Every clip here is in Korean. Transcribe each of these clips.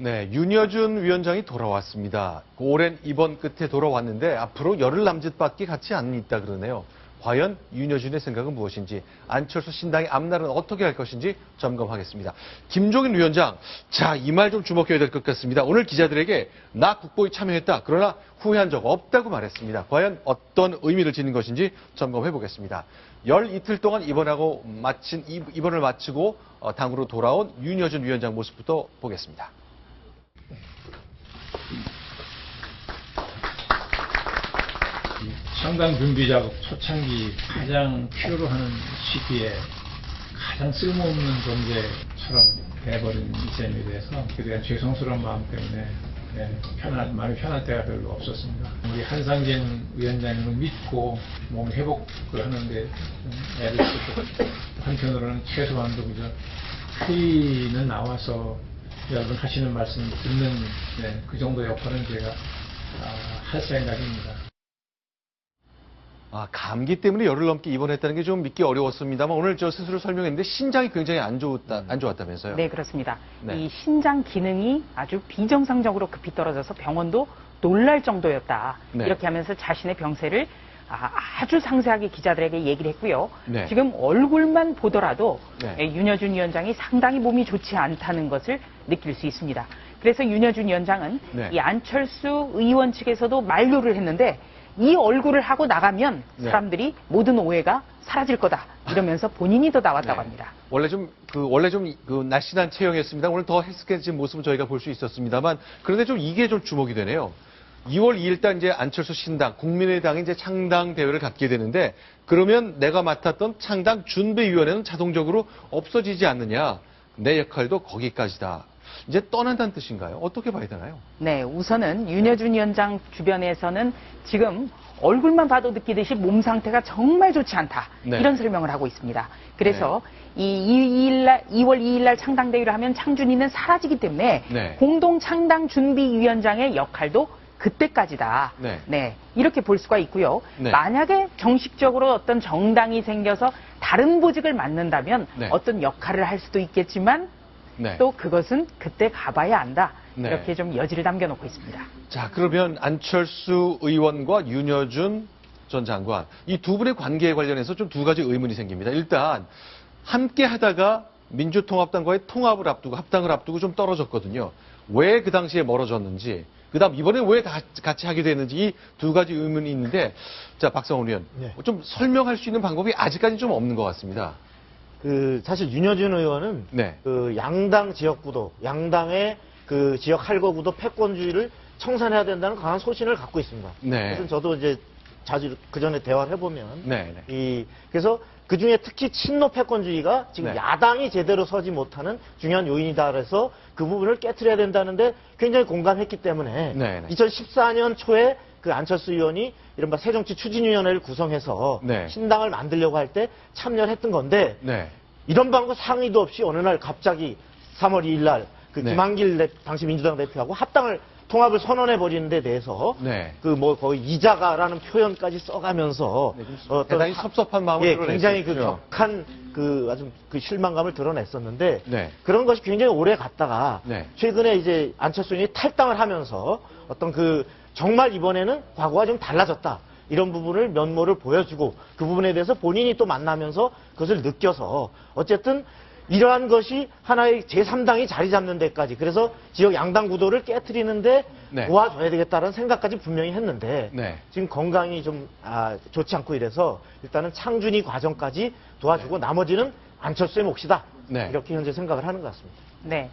네, 윤여준 위원장이 돌아왔습니다. 오랜 입원 끝에 돌아왔는데 앞으로 열흘 남짓밖에 같이 안 있다 그러네요. 과연 윤여준의 생각은 무엇인지, 안철수 신당의 앞날은 어떻게 할 것인지 점검하겠습니다. 김종인 위원장, 자, 이 말 좀 주목해야 될 것 같습니다. 오늘 기자들에게 나 국보에 참여했다. 그러나 후회한 적 없다고 말했습니다. 과연 어떤 의미를 지닌 것인지 점검해 보겠습니다. 열 이틀 동안 입원을 마치고 당으로 돌아온 윤여준 위원장 모습부터 보겠습니다. 창당 준비 작업 초창기 가장 필요로 하는 시기에 가장 쓸모없는 존재처럼 돼버린 이 셈에 대해서 그에 대한 죄송스러운 마음 때문에 마음이 편할 때가 별로 없었습니다. 우리 한상진 위원장님을 믿고 몸 회복을 하는데 애를 쓰고, 한편으로는 최소한도 그저 회의는 나와서 여러분 하시는 말씀 듣는 그 정도 역할은 제가 할 생각입니다. 감기 때문에 열흘 넘게 입원했다는 게 좀 믿기 어려웠습니다만 오늘 저 스스로 설명했는데 신장이 굉장히 안 좋았다면서요? 네, 그렇습니다. 네. 이 신장 기능이 아주 비정상적으로 급히 떨어져서 병원도 놀랄 정도였다. 네. 이렇게 하면서 자신의 병세를 아주 상세하게 기자들에게 얘기를 했고요. 네. 지금 얼굴만 보더라도 네. 윤여준 위원장이 상당히 몸이 좋지 않다는 것을 느낄 수 있습니다. 그래서 윤여준 위원장은 네. 이 안철수 의원 측에서도 만류를 했는데 이 얼굴을 하고 나가면 네. 사람들이 모든 오해가 사라질 거다 이러면서 본인이 더 나왔다고 합니다. 원래 좀 날씬한 체형이었습니다. 오늘 더 헬스케진 모습을 저희가 볼 수 있었습니다만 그런데 좀 이게 좀 주목이 되네요. 2월 2일 날 이제 안철수 신당, 국민의당이 이제 창당 대회를 갖게 되는데 그러면 내가 맡았던 창당 준비위원회는 자동적으로 없어지지 않느냐. 내 역할도 거기까지다. 이제 떠난다는 뜻인가요? 어떻게 봐야 되나요? 네, 우선은 윤여준 위원장 주변에서는 지금 얼굴만 봐도 느끼듯이 몸 상태가 정말 좋지 않다. 네. 이런 설명을 하고 있습니다. 그래서 이 2월 2일 날 창당대회를 하면 창준이는 사라지기 때문에 네. 공동 창당 준비위원장의 역할도 그때까지다. 네. 네, 이렇게 볼 수가 있고요. 네. 만약에 정식적으로 어떤 정당이 생겨서 다른 보직을 맡는다면 네. 어떤 역할을 할 수도 있겠지만 네. 또 그것은 그때 가봐야 안다. 네. 이렇게 좀 여지를 남겨놓고 있습니다. 자, 그러면 안철수 의원과 윤여준 전 장관 이 두 분의 관계에 관련해서 좀 두 가지 의문이 생깁니다. 일단 함께 하다가 민주통합당과의 통합을 앞두고 합당을 앞두고 좀 떨어졌거든요. 왜 그 당시에 멀어졌는지, 그다음 이번에 왜 같이 하게 됐는지 이 두 가지 의문이 있는데, 자, 박성훈 의원, 좀 설명할 수 있는 방법이 아직까지 좀 없는 것 같습니다. 사실 윤여준 의원은 네. 양당 지역구도, 양당의 지역 할거구도 패권주의를 청산해야 된다는 강한 소신을 갖고 있습니다. 네. 그래서 저도 이제 자주 그 전에 대화를 해보면, 네. 그래서 그 중에 특히 친노 패권주의가 지금 네. 야당이 제대로 서지 못하는 중요한 요인이다 그래서 그 부분을 깨트려야 된다는데 굉장히 공감했기 때문에 네. 2014년 초에 그 안철수 의원이 이른바 새정치 추진위원회를 구성해서 네. 신당을 만들려고 할 때 참여를 했던 건데 네. 이런 방법 상의도 없이 어느 날 갑자기 3월 2일 날 네. 김한길 당시 민주당 대표하고 합당을 통합을 선언해 버리는 데 대해서 네. 거의 이자가라는 표현까지 써가면서 대단히 섭섭한 마음을 드러냈죠. 굉장히 격한 아주 실망감을 드러냈었는데 네. 그런 것이 굉장히 오래 갔다가 네. 최근에 이제 안철수 의원이 탈당을 하면서 어떤 정말 이번에는 과거와 좀 달라졌다. 이런 부분을 면모를 보여주고 그 부분에 대해서 본인이 또 만나면서 그것을 느껴서 어쨌든 이러한 것이 하나의 제3당이 자리 잡는 데까지 그래서 지역 양당 구도를 깨트리는데 네. 도와줘야 되겠다는 생각까지 분명히 했는데 네. 지금 건강이 좀 좋지 않고 이래서 일단은 창준이 과정까지 도와주고 나머지는 안철수의 몫이다. 네. 이렇게 현재 생각을 하는 것 같습니다. 네.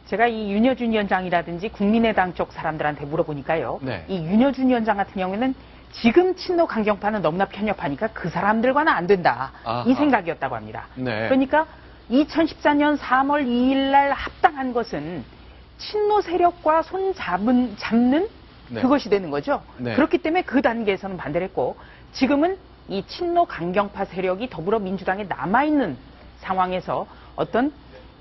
제가 이 윤여준 위원장이라든지 국민의당 쪽 사람들한테 물어보니까요. 네. 이 윤여준 위원장 같은 경우에는 지금 친노 강경파는 너무나 편협하니까 그 사람들과는 안 된다. 아하. 이 생각이었다고 합니다. 네. 그러니까 2014년 3월 2일 날 합당한 것은 친노 세력과 잡는 네. 그것이 되는 거죠. 네. 그렇기 때문에 그 단계에서는 반대를 했고 지금은 이 친노 강경파 세력이 더불어민주당에 남아있는 상황에서 어떤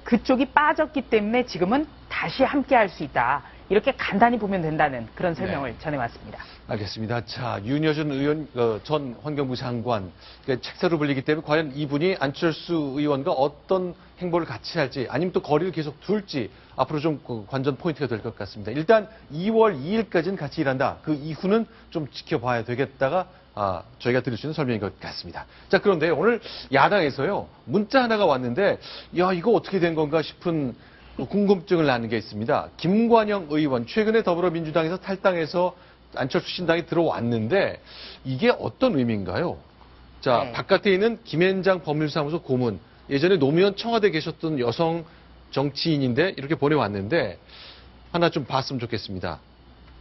그쪽이 빠졌기 때문에 지금은 다시 함께 할 수 있다. 이렇게 간단히 보면 된다는 그런 설명을 네. 전해왔습니다. 알겠습니다. 자, 윤여준 의원, 전 환경부 장관, 책사로 불리기 때문에 과연 이분이 안철수 의원과 어떤 행보를 같이 할지, 아니면 또 거리를 계속 둘지, 앞으로 좀 관전 포인트가 될 것 같습니다. 일단 2월 2일까지는 같이 일한다. 그 이후는 좀 지켜봐야 되겠다가 저희가 드릴 수 있는 설명인 것 같습니다. 자, 그런데 오늘 야당에서요, 문자 하나가 왔는데, 야, 이거 어떻게 된 건가 싶은 궁금증을 낳는 게 있습니다. 김관영 의원, 최근에 더불어민주당에서 탈당해서 안철수 신당에 들어왔는데, 이게 어떤 의미인가요? 자, 네. 바깥에 있는 김앤장 법률사무소 고문, 예전에 노무현 청와대에 계셨던 여성 정치인인데, 이렇게 보내왔는데, 하나 좀 봤으면 좋겠습니다.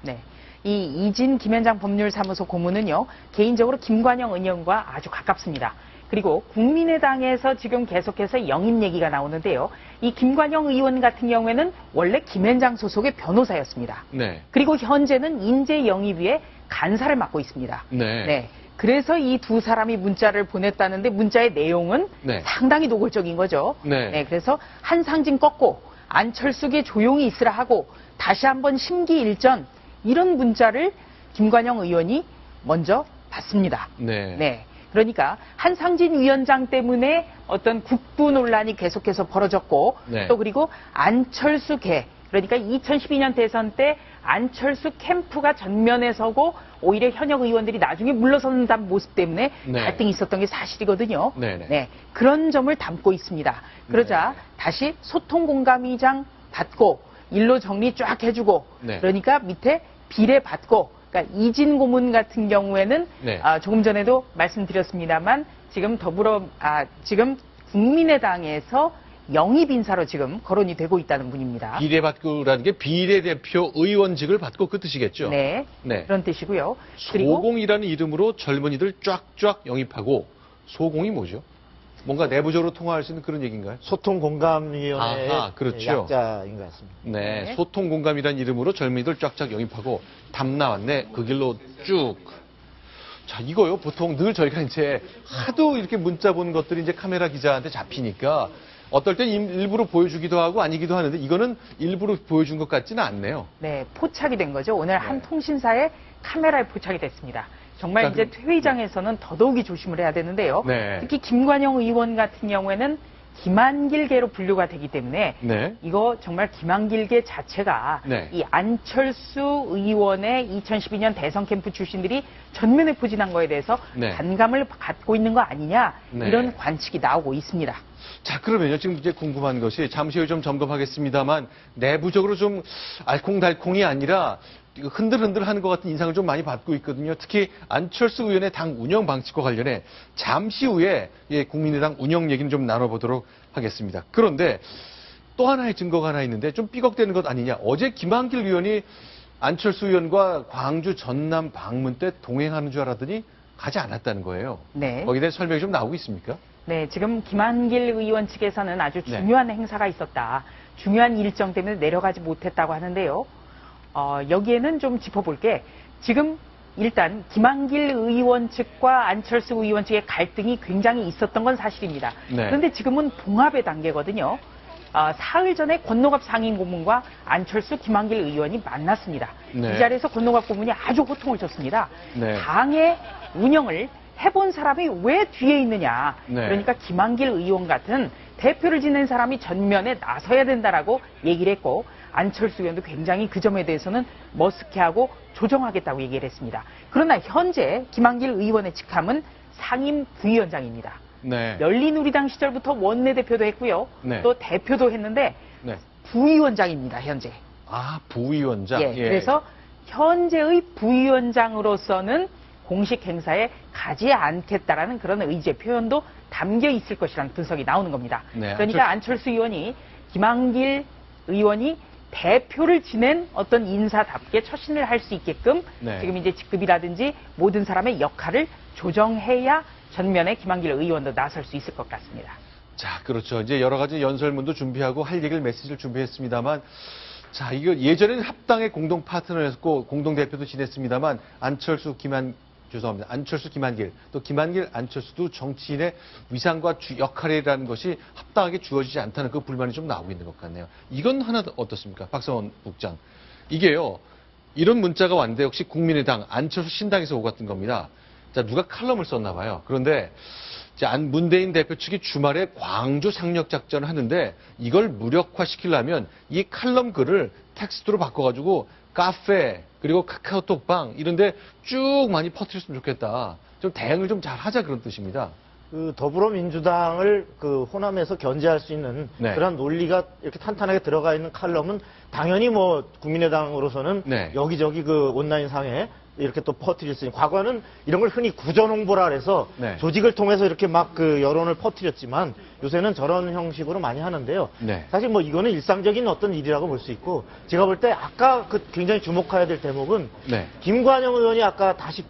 네. 이 이진 김현장 법률사무소 고문은요, 개인적으로 김관영 의원과 아주 가깝습니다. 그리고 국민의당에서 지금 계속해서 영입 얘기가 나오는데요. 이 김관영 의원 같은 경우에는 원래 김현장 소속의 변호사였습니다. 네. 그리고 현재는 인재 영입위의 간사를 맡고 있습니다. 네. 그래서 이 두 사람이 문자를 보냈다는데 문자의 내용은 네. 상당히 노골적인 거죠. 네. 그래서 한상진 꺾고 안철수계 조용히 있으라 하고 다시 한번 심기일전 이런 문자를 김관영 의원이 먼저 받습니다. 네. 그러니까 한상진 위원장 때문에 어떤 국부 논란이 계속해서 벌어졌고 네. 또 그리고 안철수계 그러니까 2012년 대선 때 안철수 캠프가 전면에 서고 오히려 현역 의원들이 나중에 물러선다는 모습 때문에 네. 갈등이 있었던 게 사실이거든요. 네네. 그런 점을 담고 있습니다. 그러자 네. 다시 소통 공감위장 받고 일로 정리 쫙 해주고 네. 그러니까 밑에 비례 받고 그러니까 이진 고문 같은 경우에는 네. 조금 전에도 말씀드렸습니다만 지금 지금 국민의당에서 영입 인사로 지금 거론이 되고 있다는 분입니다. 비례받고라는 게 비례대표 의원직을 받고 그 뜻이겠죠? 네. 네. 그런 뜻이고요. 그리고 소공이라는 이름으로 젊은이들 쫙쫙 영입하고 소공이 뭐죠? 뭔가 내부적으로 통화할 수 있는 그런 얘기인가요? 소통공감위원회의 아하, 그렇죠. 약자인 것 같습니다. 네. 네. 소통공감이라는 이름으로 젊은이들 쫙쫙 영입하고 답 나왔네. 그 길로 쭉. 자, 이거요. 보통 늘 저희가 이제 하도 이렇게 문자 보는 것들이 이제 카메라 기자한테 잡히니까 어떨 땐 일부러 보여주기도 하고 아니기도 하는데 이거는 일부러 보여준 것 같지는 않네요. 네, 포착이 된 거죠. 오늘 한 통신사의 카메라에 포착이 됐습니다. 정말 자, 이제 그럼- 퇴위장에서는 더더욱이 조심을 해야 되는데요. 네. 특히 김관영 의원 같은 경우에는 김한길계로 분류가 되기 때문에 네. 이거 정말 김한길계 자체가 네. 이 안철수 의원의 2012년 대선 캠프 출신들이 전면에 포진한 거에 대해서 네. 반감을 갖고 있는 거 아니냐 네. 이런 관측이 나오고 있습니다. 자, 그러면요. 지금 이제 궁금한 것이 잠시 후에 좀 점검하겠습니다만 내부적으로 좀 알콩달콩이 아니라 흔들흔들 하는 것 같은 인상을 좀 많이 받고 있거든요. 특히 안철수 의원의 당 운영 방식과 관련해 잠시 후에 국민의당 운영 얘기는 좀 나눠보도록 하겠습니다. 그런데 또 하나의 증거가 하나 있는데 좀 삐걱대는 것 아니냐. 어제 김한길 의원이 안철수 의원과 광주 전남 방문 때 동행하는 줄 알았더니 가지 않았다는 거예요. 네. 거기에 대한 설명이 좀 나오고 있습니까? 네, 지금 김한길 의원 측에서는 아주 네. 중요한 행사가 있었다. 중요한 일정 때문에 내려가지 못했다고 하는데요. 여기에는 좀 짚어볼 게 지금 일단 김한길 의원 측과 안철수 의원 측의 갈등이 굉장히 있었던 건 사실입니다. 네. 그런데 지금은 봉합의 단계거든요. 사흘 전에 권노갑 상임고문과 안철수 김한길 의원이 만났습니다. 네. 이 자리에서 권노갑 고문이 아주 호통을 쳤습니다. 네. 당의 운영을 해본 사람이 왜 뒤에 있느냐. 네. 그러니까 김한길 의원 같은 대표를 지낸 사람이 전면에 나서야 된다라고 얘기를 했고 안철수 의원도 굉장히 그 점에 대해서는 머쓱해하고 조정하겠다고 얘기를 했습니다. 그러나 현재 김한길 의원의 직함은 상임 부위원장입니다. 네. 열린우리당 시절부터 원내대표도 했고요. 네. 또 대표도 했는데 네. 부위원장입니다. 현재. 아, 부위원장. 예, 그래서 현재의 부위원장으로서는 공식 행사에 가지 않겠다라는 그런 의지의 표현도 담겨 있을 것이라는 분석이 나오는 겁니다. 네, 그러니까 안철수 의원이 김한길 의원이 대표를 지낸 어떤 인사답게 처신을 할 수 있게끔 네. 지금 이제 직급이라든지 모든 사람의 역할을 조정해야 전면에 김한길 의원도 나설 수 있을 것 같습니다. 자, 그렇죠. 이제 여러 가지 연설문도 준비하고 할 얘기를 메시지를 준비했습니다만, 자, 이거 예전에는 합당의 공동 파트너였고 공동 대표도 지냈습니다만 안철수 김한길, 또 김한길, 안철수도 정치인의 위상과 역할이라는 것이 합당하게 주어지지 않다는 그 불만이 좀 나오고 있는 것 같네요. 이건 하나 어떻습니까? 박성원 국장. 이게요, 이런 문자가 왔는데 역시 국민의당, 안철수 신당에서 오갔던 겁니다. 자, 누가 칼럼을 썼나 봐요. 그런데 자, 문대인 대표 측이 주말에 광주 상륙 작전을 하는데 이걸 무력화시키려면 이 칼럼 글을 텍스트로 바꿔가지고 카페 그리고 카카오톡방 이런데 쭉 많이 퍼뜨렸으면 좋겠다. 좀 대응을 좀 잘 하자 그런 뜻입니다. 그 더불어민주당을 그 호남에서 견제할 수 있는 네. 그런 논리가 이렇게 탄탄하게 들어가 있는 칼럼은 당연히 뭐 국민의당으로서는 네. 여기저기 그 온라인 상에 이렇게 또 퍼뜨릴 수 있는, 과거는 이런 걸 흔히 구전 홍보라 그래서 네. 조직을 통해서 이렇게 막 그 여론을 퍼뜨렸지만 요새는 저런 형식으로 많이 하는데요. 네. 사실 뭐 이거는 일상적인 어떤 일이라고 볼 수 있고, 제가 볼 때 아까 그 굉장히 주목해야 될 대목은 네. 김관영 의원이 아까 다시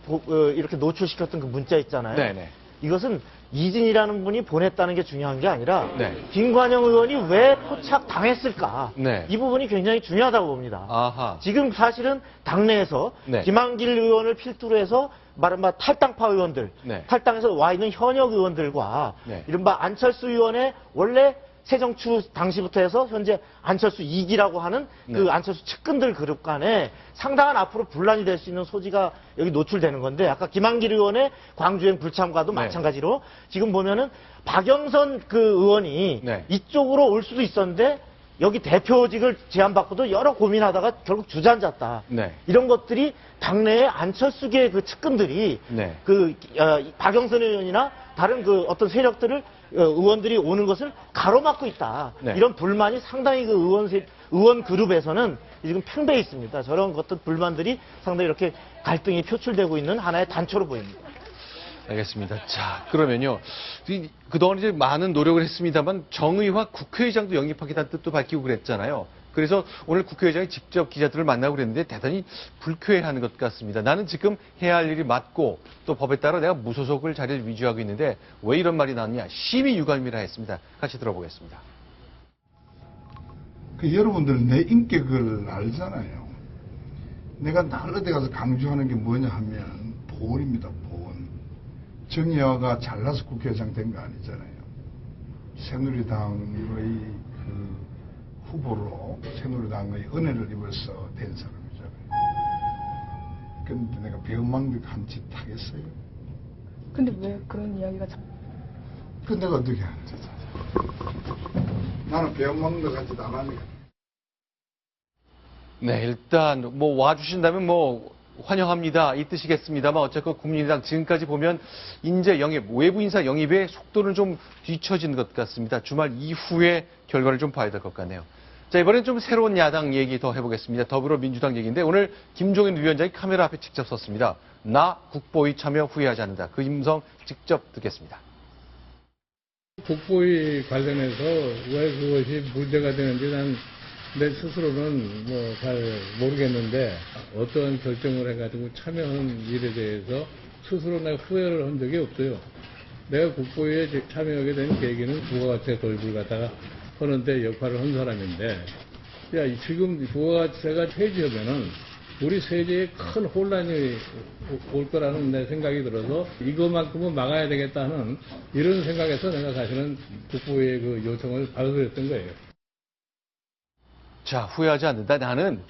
이렇게 노출시켰던 그 문자 있잖아요. 네, 네. 이것은 이진이라는 분이 보냈다는 게 중요한 게 아니라 네. 김관영 의원이 왜 포착 당했을까? 네. 이 부분이 굉장히 중요하다고 봅니다. 아하. 지금 사실은 당내에서 네. 김한길 의원을 필두로 해서 말하면 탈당파 의원들, 네. 탈당에서 와 있는 현역 의원들과 네. 이른바 안철수 의원의 원래 새정추 당시부터 해서 현재 안철수 2기라고 하는 그 네. 안철수 측근들 그룹 간에 상당한 앞으로 분란이 될 수 있는 소지가 여기 노출되는 건데, 아까 김한길 의원의 광주행 불참과도 네. 마찬가지로 지금 보면은 박영선 그 의원이 네. 이쪽으로 올 수도 있었는데 여기 대표직을 제안받고도 여러 고민하다가 결국 주저앉았다. 네. 이런 것들이 당내의 안철수계 그 측근들이 네. 박영선 의원이나 다른 그 어떤 세력들을 의원들이 오는 것을 가로막고 있다. 네. 이런 불만이 상당히 그 의원 그룹에서는 지금 팽배해 있습니다. 저런 어떤 불만들이 상당히 이렇게 갈등이 표출되고 있는 하나의 단초로 보입니다. 알겠습니다. 자, 그러면요. 그동안 이제 많은 노력을 했습니다만 정의화 국회의장도 영입하겠다는 뜻도 밝히고 그랬잖아요. 그래서 오늘 국회의장이 직접 기자들을 만나고 그랬는데 대단히 불쾌해하는 것 같습니다. 나는 지금 해야 할 일이 맞고 또 법에 따라 내가 무소속을 자리를 위주하고 있는데 왜 이런 말이 나왔냐. 심히 유감이라 했습니다. 같이 들어보겠습니다. 여러분들은 내 인격을 알잖아요. 내가 날 어디 가서 강조하는 게 뭐냐 하면 보온입니다. 보온. 정의화가 잘나서 국회의장 된 거 아니잖아요. 새누리당의 그 후보로 새누리당의 은혜를 입어서 된 사람이잖아요. 근데 내가 배은망덕한 짓 하겠어요? 근데 왜 그런 이야기가 그 내가 어떻게 하는지. 나는 배은망덕한 짓 안 하니까. 네, 일단 뭐 와주신다면 뭐 환영합니다. 이 뜻이겠습니다만 어쨌건 국민의당 지금까지 보면 인재 영입, 외부 인사 영입의 속도는 좀 뒤처진 것 같습니다. 주말 이후의 결과를 좀 봐야 될 것 같네요. 자, 이번엔 좀 새로운 야당 얘기 더 해보겠습니다. 더불어민주당 얘기인데 오늘 김종인 위원장이 카메라 앞에 직접 섰습니다. 나 국보위 참여 후회하지 않는다. 그 임성 직접 듣겠습니다. 국보위 관련해서 왜 그것이 문제가 되는지 난 내 스스로는 뭐 잘 모르겠는데 어떠한 결정을 해가지고 참여한 일에 대해서 스스로 내가 후회를 한 적이 없어요. 내가 국보위에 참여하게 된 계기는 부가가치 도입을 갖다가 하는데 역할을 한 사람인데, 야, 지금 부가가치세가 폐지하면은 우리 세제에 큰 혼란이 올 거라는 내 생각이 들어서 이것만큼은 막아야 되겠다는 이런 생각에서 내가 사실은 국보위의 그 요청을 받아들였던 거예요. 자, 후회하지 않는다. 나는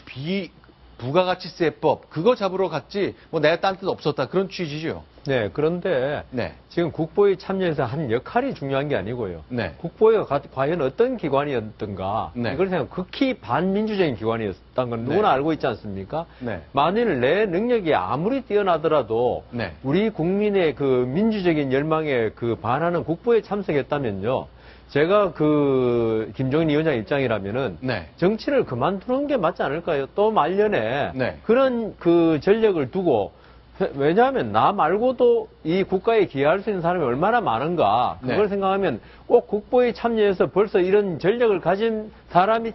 부가가치세법 그거 잡으러 갔지 뭐 내가 딴 뜻 없었다. 그런 취지죠. 네, 그런데 네. 지금 국보위 참여해서 한 역할이 중요한 게 아니고요. 네. 국보위가 과연 어떤 기관이었던가 네. 이걸 생각 극히 반민주적인 기관이었다는 건 누구나 네. 알고 있지 않습니까? 네. 만일 내 능력이 아무리 뛰어나더라도 네. 우리 국민의 그 민주적인 열망에 그 반하는 국보에 참석했다면요. 제가 그 김종인 위원장 입장이라면은 네. 정치를 그만두는 게 맞지 않을까요? 또 말년에 네. 그런 그 전력을 두고, 왜냐하면 나 말고도 이 국가에 기여할 수 있는 사람이 얼마나 많은가 그걸 네. 생각하면 꼭 국보에 참여해서 벌써 이런 전력을 가진 사람이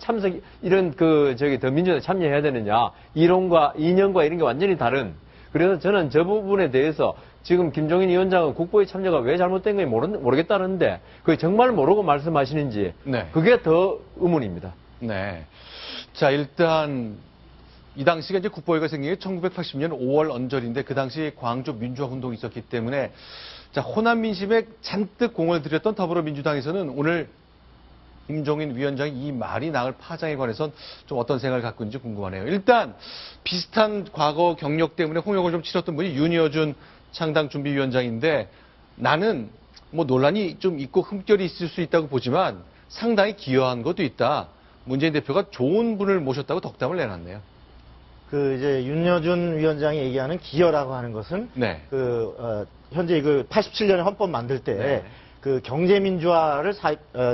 이런 더민주당에 참여해야 되느냐, 이론과 이념과 이런 게 완전히 다른. 그래서 저는 저 부분에 대해서 지금 김종인 위원장은 국보에 참여가 왜 잘못된 건지 모르겠다는데 그게 정말 모르고 말씀하시는지 네. 그게 더 의문입니다. 네. 자, 일단 이 당시가 이제 국보위가 생긴 게 1980년 5월 언저리인데 그 당시 광주 민주화 운동이 있었기 때문에 자, 호남 민심에 잔뜩 공을 들였던 더불어민주당에서는 오늘 김종인 위원장이 이 말이 낳을 파장에 관해선 좀 어떤 생각을 갖고 있는지 궁금하네요. 일단 비슷한 과거 경력 때문에 홍역을 좀 치렀던 분이 윤여준 창당준비위원장인데 나는 뭐 논란이 좀 있고 흠결이 있을 수 있다고 보지만 상당히 기여한 것도 있다. 문재인 대표가 좋은 분을 모셨다고 덕담을 내놨네요. 그 이제 윤여준 위원장이 얘기하는 기여라고 하는 것은 네. 현재 그 87년에 헌법 만들 때 네. 그 경제민주화를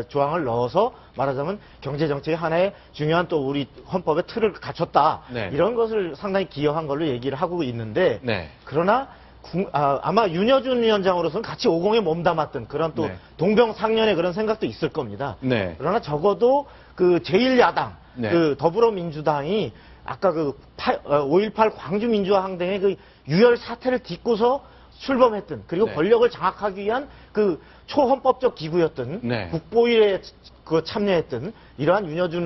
조항을 넣어서 말하자면 경제정책의 하나의 중요한 또 우리 헌법의 틀을 갖췄다. 네. 이런 것을 상당히 기여한 걸로 얘기를 하고 있는데 네. 그러나 아마 윤여준 위원장으로서는 같이 오공에 몸담았던 그런 또 네. 동병상련의 그런 생각도 있을 겁니다. 네. 그러나 적어도 그 제1야당, 네. 그 더불어민주당이 아까 그 5.18 광주민주화 항쟁의 그 유혈 사태를 딛고서 출범했던 그리고 네. 권력을 장악하기 위한 그 초헌법적 기구였던 네. 국보위에 그 참여했던 이러한 윤여준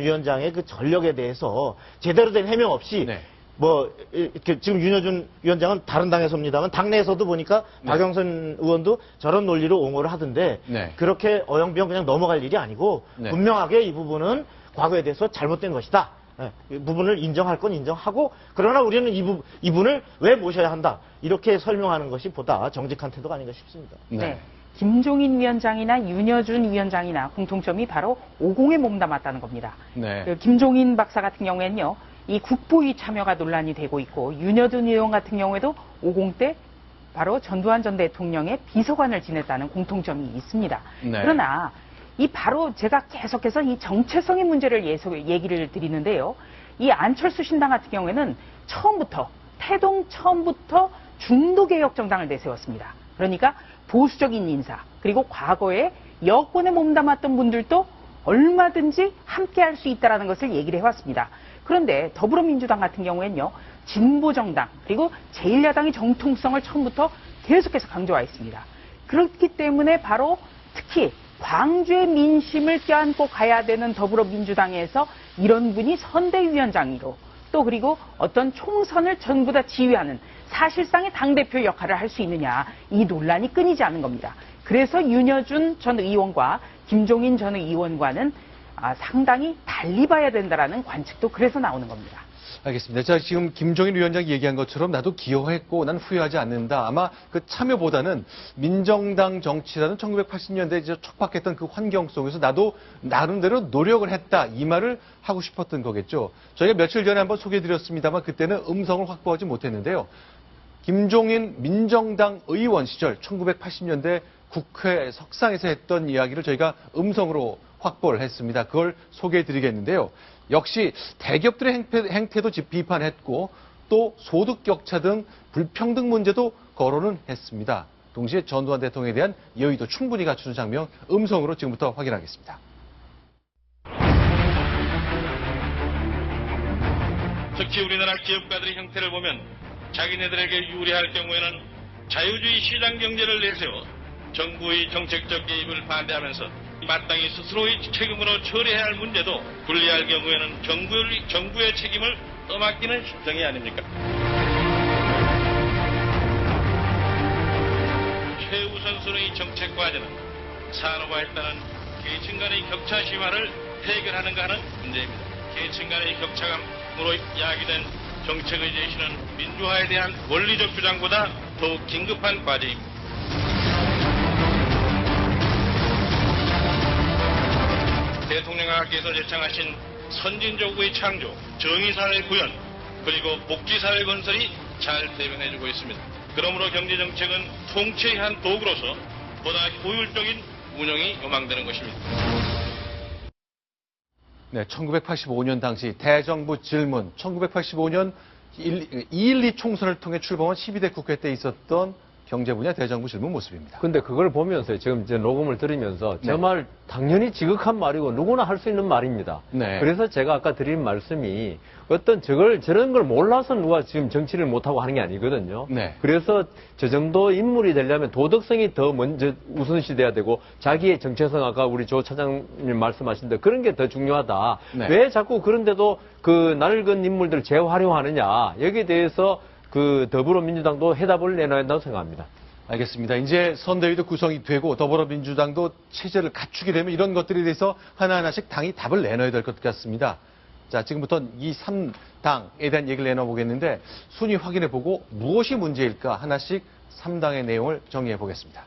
위원장의 그 전력에 대해서 제대로 된 해명 없이 네. 뭐 이렇게 지금 윤여준 위원장은 다른 당에서입니다만 당내에서도 보니까 네. 박영선 의원도 저런 논리로 옹호를 하던데 네. 그렇게 어영비영 그냥 넘어갈 일이 아니고 네. 분명하게 이 부분은 과거에 대해서 잘못된 것이다. 이 부분을 인정할 건 인정하고 그러나 우리는 이분을 왜 모셔야 한다. 이렇게 설명하는 것이 보다 정직한 태도가 아닌가 싶습니다. 네. 김종인 위원장이나 윤여준 위원장이나 공통점이 바로 오공에 몸담았다는 겁니다. 네. 그 김종인 박사 같은 경우에는요, 이 국보위 참여가 논란이 되고 있고 윤여준 의원 같은 경우에도 오공 때 바로 전두환 전 대통령의 비서관을 지냈다는 공통점이 있습니다. 네. 그러나 이 바로 제가 계속해서 이 정체성의 문제를 얘기를 드리는데요. 이 안철수 신당 같은 경우에는 태동 처음부터 중도개혁 정당을 내세웠습니다. 그러니까 보수적인 인사, 그리고 과거에 여권에 몸담았던 분들도 얼마든지 함께할 수 있다는 것을 얘기를 해왔습니다. 그런데 더불어민주당 같은 경우에는요, 진보정당, 그리고 제1야당의 정통성을 처음부터 계속해서 강조와 있습니다. 그렇기 때문에 바로 특히 광주의 민심을 껴안고 가야 되는 더불어민주당에서 이런 분이 선대위원장으로 또 그리고 어떤 총선을 전부 다 지휘하는 사실상의 당대표 역할을 할 수 있느냐, 이 논란이 끊이지 않는 겁니다. 그래서 윤여준 전 의원과 김종인 전 의원과는 상당히 달리 봐야 된다라는 관측도 그래서 나오는 겁니다. 알겠습니다. 자, 지금 김종인 위원장이 얘기한 것처럼 나도 기여했고 난 후회하지 않는다. 아마 그 참여보다는 민정당 정치라는 1980년대에 척박했던 그 환경 속에서 나도 나름대로 노력을 했다. 이 말을 하고 싶었던 거겠죠. 저희가 며칠 전에 한번 소개해드렸습니다만 그때는 음성을 확보하지 못했는데요. 김종인 민정당 의원 시절 1980년대 국회 석상에서 했던 이야기를 저희가 음성으로 확보를 했습니다. 그걸 소개해드리겠는데요. 역시 대기업들의 행태도 비판했고 또 소득 격차 등 불평등 문제도 거론은 했습니다. 동시에 전두환 대통령에 대한 여의도 충분히 갖추는 장면 음성으로 지금부터 확인하겠습니다. 특히 우리나라 기업가들의 형태를 보면 자기네들에게 유리할 경우에는 자유주의 시장 경제를 내세워 정부의 정책적 개입을 반대하면서 마땅히 스스로의 책임으로 처리해야 할 문제도 분리할 경우에는 정부의 책임을 떠맡기는 심정이 아닙니까? 최우선순위 정책 과제는 산업화에 따른 계층 간의 격차 심화를 해결하는가 하는 문제입니다. 계층 간의 격차감으로 야기된 정책의 제시는 민주화에 대한 원리적 주장보다 더욱 긴급한 과제입니다. 대통령께서 제창하신 선진정부의 창조, 정의사회 구현, 그리고 복지사회 건설이 잘 대변해주고 있습니다. 그러므로 경제정책은 통치의 한 도구로서 보다 효율적인 운영이 요망되는 것입니다. 네, 1985년 당시 대정부 질문, 1985년 2.12 총선을 통해 출범한 12대 국회 때 있었던 경제 분야 대정부 질문 모습입니다. 근데 그걸 보면서 지금 이제 녹음을 들으면서 네. 저 말 당연히 지극한 말이고 누구나 할 수 있는 말입니다. 네. 그래서 제가 아까 드린 말씀이 어떤 저런 걸 몰라서 누가 지금 정치를 못하고 하는 게 아니거든요. 네. 그래서 저 정도 인물이 되려면 도덕성이 더 먼저 우선시돼야 되고 자기의 정체성 아까 우리 조 차장님 말씀하신 데 그런 게 더 중요하다. 네. 왜 자꾸 그런데도 그 낡은 인물들을 재활용하느냐. 여기에 대해서 그 더불어민주당도 해답을 내놔야 한다고 생각합니다. 알겠습니다. 이제 선대위도 구성이 되고 더불어민주당도 체제를 갖추게 되면 이런 것들에 대해서 하나하나씩 당이 답을 내놔야 될 것 같습니다. 자, 지금부터는 이 3당에 대한 얘기를 내놔보겠는데 순위 확인해보고 무엇이 문제일까 하나씩 3당의 내용을 정리해보겠습니다.